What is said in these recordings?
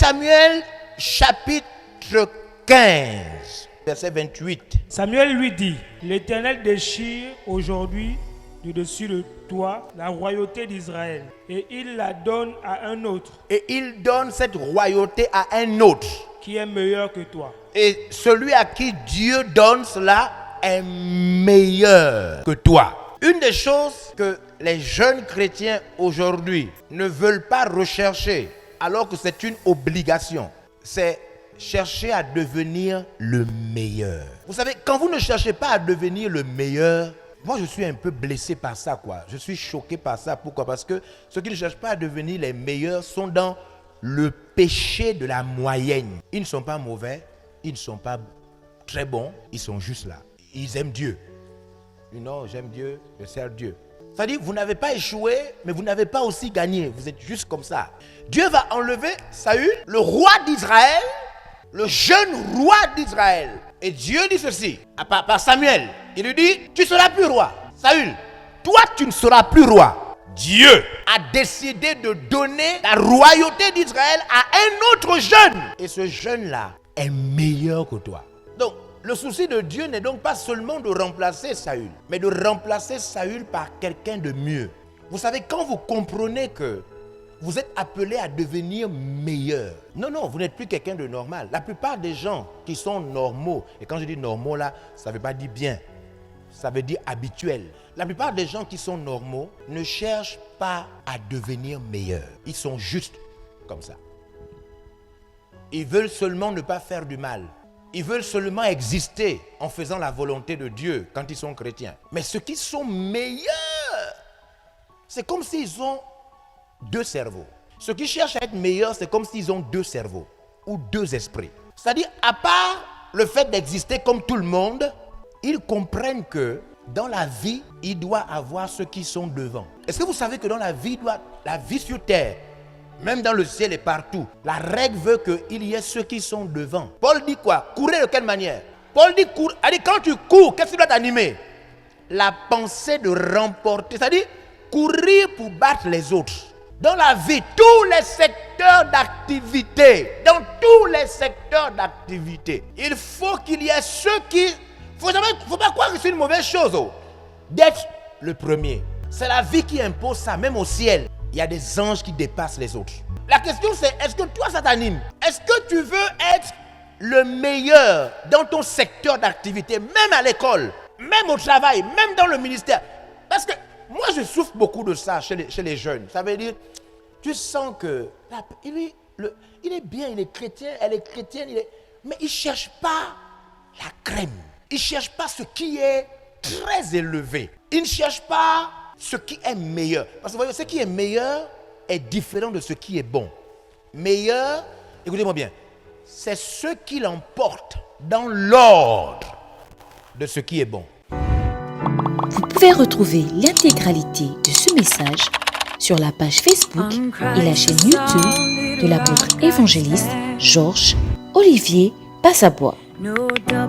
Samuel chapitre 15, verset 28. Samuel lui dit, l'Éternel déchire aujourd'hui du dessus de toi la royauté d'Israël et il la donne à un autre Et il donne cette royauté à un autre. qui est meilleur que toi. Et celui à qui Dieu donne cela est meilleur que toi. Une des choses que les jeunes chrétiens aujourd'hui ne veulent pas rechercher, alors que c'est une obligation, c'est chercher à devenir le meilleur. Vous savez, quand vous ne cherchez pas à devenir le meilleur, moi je suis un peu blessé par ça, quoi. Je suis choqué par ça. Pourquoi? Parce que ceux qui ne cherchent pas à devenir les meilleurs sont dans le péché de la moyenne. Ils ne sont pas mauvais, ils ne sont pas très bons, ils sont juste là. Ils aiment Dieu. Non, j'aime Dieu, je sers Dieu. C'est-à-dire, vous n'avez pas échoué, mais vous n'avez pas aussi gagné. Vous êtes juste comme ça. Dieu va enlever Saül, le roi d'Israël, le jeune roi d'Israël. Et Dieu dit ceci, par Samuel. Il lui dit, tu ne seras plus roi. Saül, toi tu ne seras plus roi. Dieu a décidé de donner la royauté d'Israël à un autre jeune. Et ce jeune-là est meilleur que toi. Donc, le souci de Dieu n'est donc pas seulement de remplacer Saül, mais de remplacer Saül par quelqu'un de mieux. Vous savez, quand vous comprenez que vous êtes appelé à devenir meilleur. Non, vous n'êtes plus quelqu'un de normal. La plupart des gens qui sont normaux, et quand je dis normaux là, ça ne veut pas dire bien, ça veut dire habituel. La plupart des gens qui sont normaux ne cherchent pas à devenir meilleurs. Ils sont juste comme ça. Ils veulent seulement ne pas faire du mal. Ils veulent seulement exister en faisant la volonté de Dieu quand ils sont chrétiens. Mais ceux qui sont meilleurs, c'est comme s'ils ont deux cerveaux. Ceux qui cherchent à être meilleurs, c'est comme s'ils ont deux cerveaux ou deux esprits. C'est-à-dire, à part le fait d'exister comme tout le monde, ils comprennent que dans la vie, il doit avoir ceux qui sont devant. Est-ce que vous savez que dans la vie sur terre, même dans le ciel et partout, la règle veut qu'il y ait ceux qui sont devant. Paul dit quoi? Courir de quelle manière? Paul dit, quand tu cours, qu'est-ce qui doit t'animer? La pensée de remporter, c'est-à-dire courir pour battre les autres. Dans la vie, tous les secteurs d'activité, il faut qu'il y ait ceux qui... Il ne faut pas croire que c'est une mauvaise chose d'être le premier. C'est la vie qui impose ça, même au ciel. Il y a des anges qui dépassent les autres. La question c'est, est-ce que toi ça t'anime? Est-ce que tu veux être le meilleur dans ton secteur d'activité, même à l'école, même au travail, même dans le ministère? Parce que moi je souffre beaucoup de ça chez les jeunes. Ça veut dire, tu sens que il est bien, il est chrétien, elle est chrétienne, mais il ne cherche pas la crème. Il ne cherche pas ce qui est très élevé. Il ne cherche pas ce qui est meilleur. Parce que vous voyez, ce qui est meilleur est différent de ce qui est bon. Meilleur, écoutez-moi bien, c'est ce qui l'emporte dans l'ordre de ce qui est bon. Vous pouvez retrouver l'intégralité de ce message sur la page Facebook et la chaîne YouTube de l'apôtre évangéliste Georges Olivier Passabois.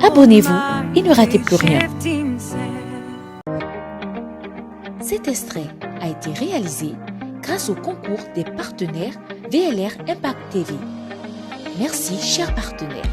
Abonnez-vous et ne ratez plus rien. Cet extrait a été réalisé grâce au concours des partenaires VLR Impact TV. Merci, chers partenaires.